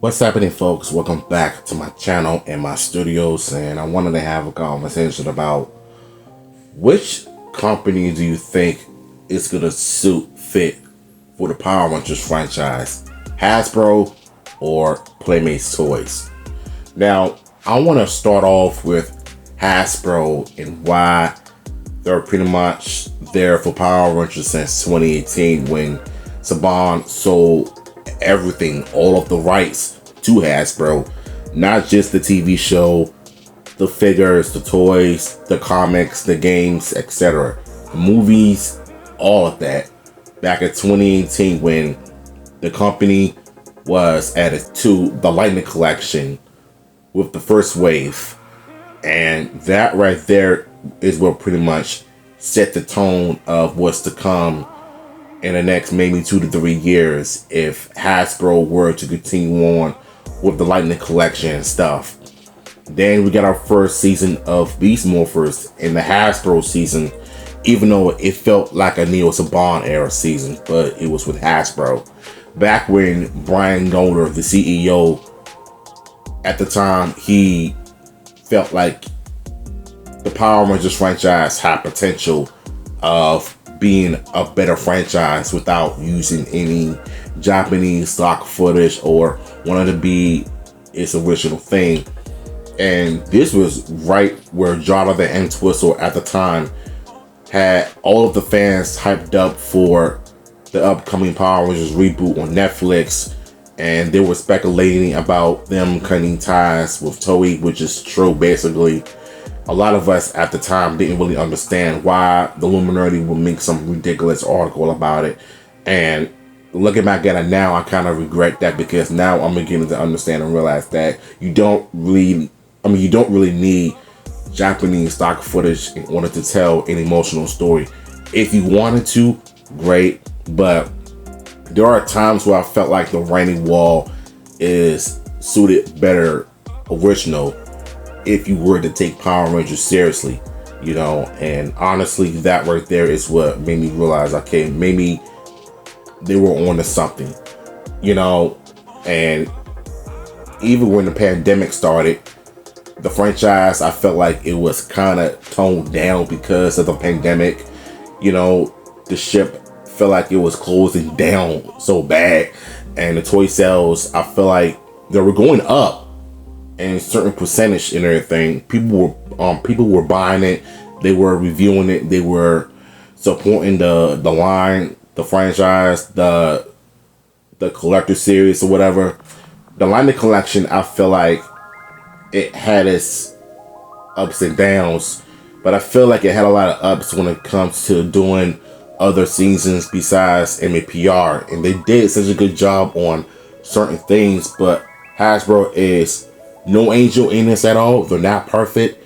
What's happening, folks? Welcome back to my channel and my studios, and I wanted to have a conversation about which company do you think is gonna fit for the Power Rangers franchise, Hasbro or Playmates Toys? Now, I want to start off with Hasbro and why they're pretty much there for Power Rangers since 2018 when Saban sold everything, all of the rights to Hasbro, not just the TV show, the figures, the toys, the comics, the games, etc. The movies, all of that. Back in 2018 when the company was added to the Lightning Collection with the first wave. And that right there is what pretty much set the tone of what's to come in the next maybe 2 to 3 years if Hasbro were to continue on with the Lightning Collection and stuff. Then we got our first season of Beast Morphers in the Hasbro season, even though it felt like a Neo Saban era season, but it was with Hasbro. Back when Brian Golder, the CEO, at the time, he felt like the Power Rangers franchise had potential of being a better franchise without using any Japanese stock footage or wanted to be its original thing. And this was right where Jonathan and Twistle at the time had all of the fans hyped up for the upcoming Power Rangers reboot on Netflix, and they were speculating about them cutting ties with Toei, which is true basically. A lot of us at the time didn't really understand why the Illuminati would make some ridiculous article about it. And looking back at it now, I kind of regret that because now I'm beginning to understand and realize that you don't really need Japanese stock footage in order to tell an emotional story. If you wanted to, great, but there are times where I felt like the writing wall is suited better original if you were to take Power Rangers seriously, and honestly, that right there is what made me realize, okay, maybe they were on to something, and even when the pandemic started, the franchise, I felt like it was kind of toned down because of the pandemic. The ship felt like it was closing down so bad, and the toy sales, I feel like they were going up and certain percentage and everything. People were buying it, they were reviewing it, they were supporting the line, the franchise, the collector series or whatever. The Lightning Collection, I feel like it had its ups and downs, but I feel like it had a lot of ups when it comes to doing other seasons besides MAPR, and they did such a good job on certain things. But Hasbro is no angel in this at all. They're not perfect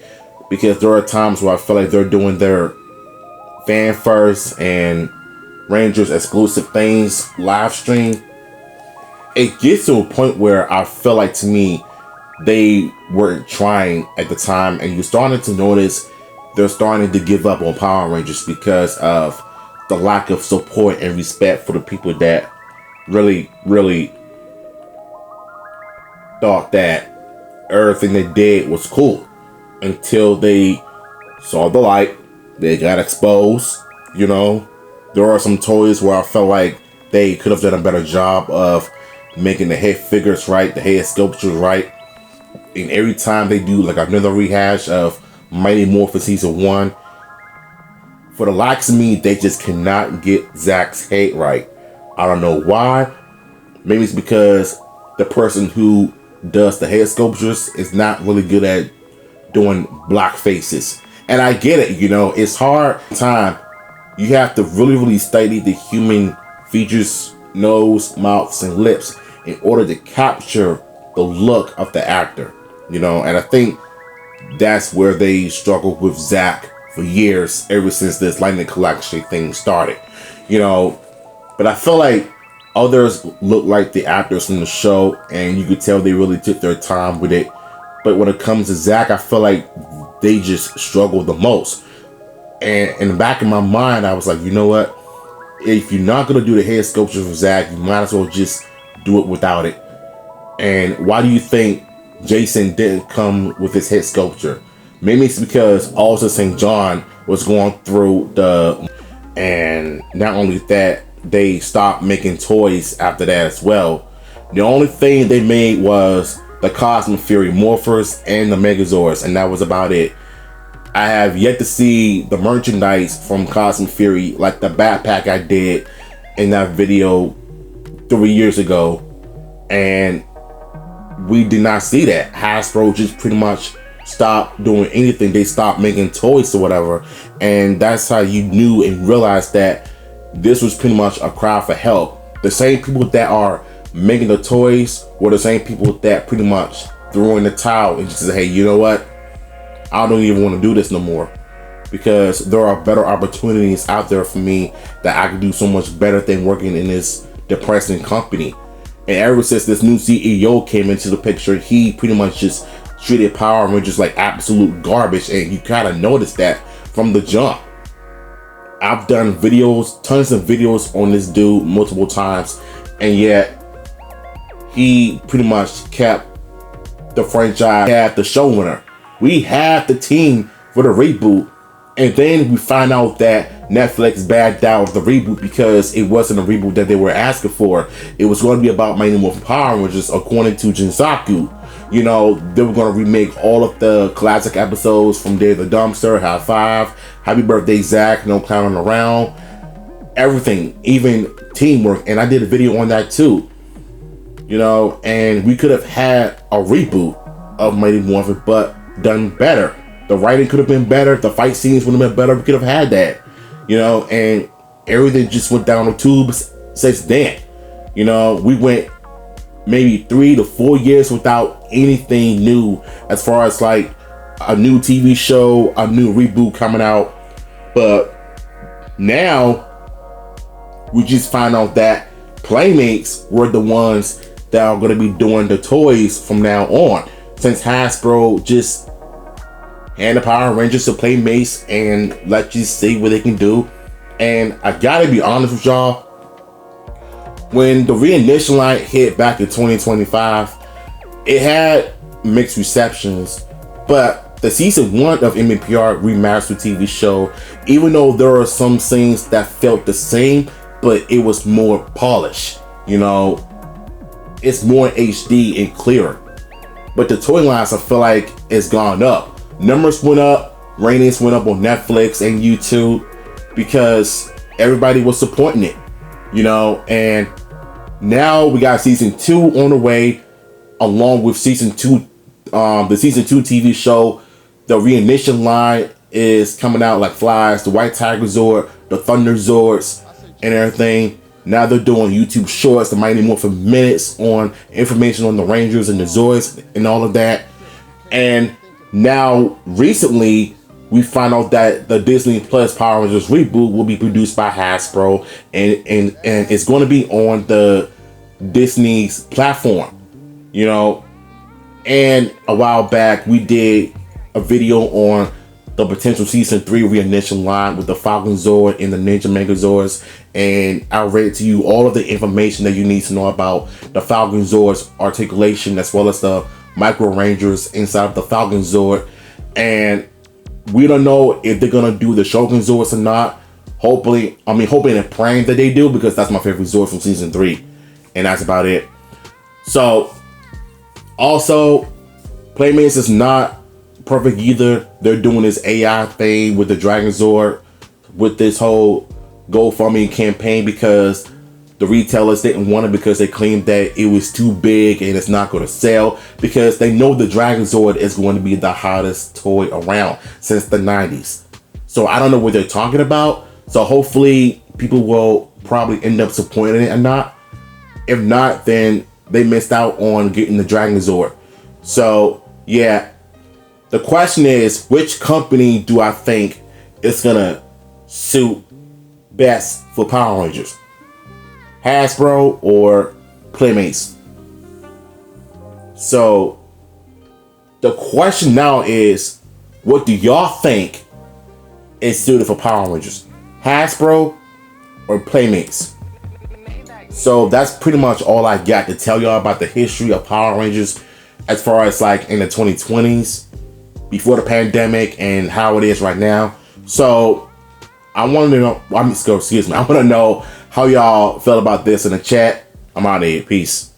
because there are times where I feel like they're doing their fan first and Rangers exclusive things live stream. It gets to a point where I feel like, to me, they weren't trying at the time, and you're starting to notice they're starting to give up on Power Rangers because of the lack of support and respect for the people that really thought that everything they did was cool until they saw the light. They got exposed. There are some toys where I felt like they could have done a better job of making the head figures right, the head sculptures right. And every time they do like another rehash of Mighty Morphin Season 1, for the likes of me, they just cannot get Zach's head right. I don't know why. Maybe it's because the person who does the head sculptures is not really good at doing black faces. And I get it, it's hard time. You have to really study the human features, nose, mouths, and lips in order to capture the look of the actor, and I think that's where they struggled with Zach for years, ever since this Lightning Collection thing started, but I feel like others look like the actors from the show, and you could tell they really took their time with it. But when it comes to Zach, I feel like they just struggle the most. And in the back of my mind, I was like, you know what? If you're not going to do the head sculpture for Zach, you might as well just do it without it. And why do you think Jason didn't come with his head sculpture? Maybe it's because also St. John was going through and not only that, they stopped making toys after that as well. The only thing they made was the Cosmic Fury Morphers and the Megazords, and that was about it. I have yet to see the merchandise from Cosmic Fury, like the backpack I did in that video 3 years ago, and we did not see that. Hasbro just pretty much stopped doing anything. They stopped making toys or whatever, and that's how you knew and realized that this was pretty much a cry for help. The same people that are making the toys were the same people that pretty much threw in the towel and just said, hey, you know what? I don't even want to do this no more, because there are better opportunities out there for me that I can do so much better than working in this depressing company. And ever since this new CEO came into the picture, he pretty much just treated Power Rangers like absolute garbage, and you kind of noticed that from the jump. I've done videos, tons of videos on this dude multiple times, and yet he pretty much kept the franchise, had the showrunner. We had the team for the reboot, and then we find out that Netflix backed out of the reboot because it wasn't a reboot that they were asking for. It was going to be about Mighty Morphin Power Rangers, according to Jinsaku. You know, they were going to remake all of the classic episodes from Day of the Dumpster, High Five, Happy Birthday Zach, No Clowning Around, everything, even Teamwork, and I did a video on that too. You know, and we could have had a reboot of Mighty Morphin, but done better. The writing could have been better. The fight scenes would have been better. We could have had that, you know, and everything just went down the tubes since then. You know, we went maybe 3 to 4 years without anything new as far as like a new TV show, a new reboot coming out. But now we just find out that Playmates were the ones that are going to be doing the toys from now on, since Hasbro just hand the Power Rangers to Playmates and let you see what they can do. And I gotta be honest with y'all, when the Reinitial line hit back in 2025, it had mixed receptions, but the season 1 of MMPR remastered TV show, even though there are some scenes that felt the same, but it was more polished, you know, it's more HD and clearer. But the toy lines, I feel like, it's gone up. Numbers went up, ratings went up on Netflix and YouTube because everybody was supporting it, you know. And now we got season 2 on the way, along with season 2, the season 2 TV show. The Reinitial line is coming out like flies. The White Tiger Zord, the Thunder Zords, and everything. Now they're doing YouTube shorts, the Mighty Morphin Minutes, on information on the Rangers and the Zords and all of that. And now recently we find out that the Disney Plus Power Rangers reboot will be produced by Hasbro, and it's going to be on the Disney's platform, you know. And a while back we did a video on the potential season 3 Reinitial line with the Falcon Zord and the Ninja Megazords, and I read to you all of the information that you need to know about the Falcon Zord's articulation, as well as the Micro Rangers inside of the Falcon Zord. And we don't know if they're gonna do the Shogun Zords or not. Hoping and praying that they do, because that's my favorite Zord from season 3, and that's about it. So also, Playmates is not perfect either. They're doing this AI thing with the Dragon Zord, with this whole GoFundMe campaign, because the retailers didn't want it because they claimed that it was too big and it's not going to sell, because they know the Dragon Zord is going to be the hottest toy around since the 90s. So I don't know what they're talking about. So hopefully people will probably end up supporting it or not. If not, then they missed out on getting the Dragon Zord. So yeah, the question is, which company do I think is gonna suit best for Power Rangers? Hasbro or Playmates? So the question now is, what do y'all think is suited for Power Rangers? Hasbro or Playmates? So that's pretty much all I got to tell y'all about the history of Power Rangers as far as like in the 2020s, before the pandemic, and how it is right now. So I wanted to know, excuse me, I want to know how y'all felt about this in the chat. I'm out of here. Peace.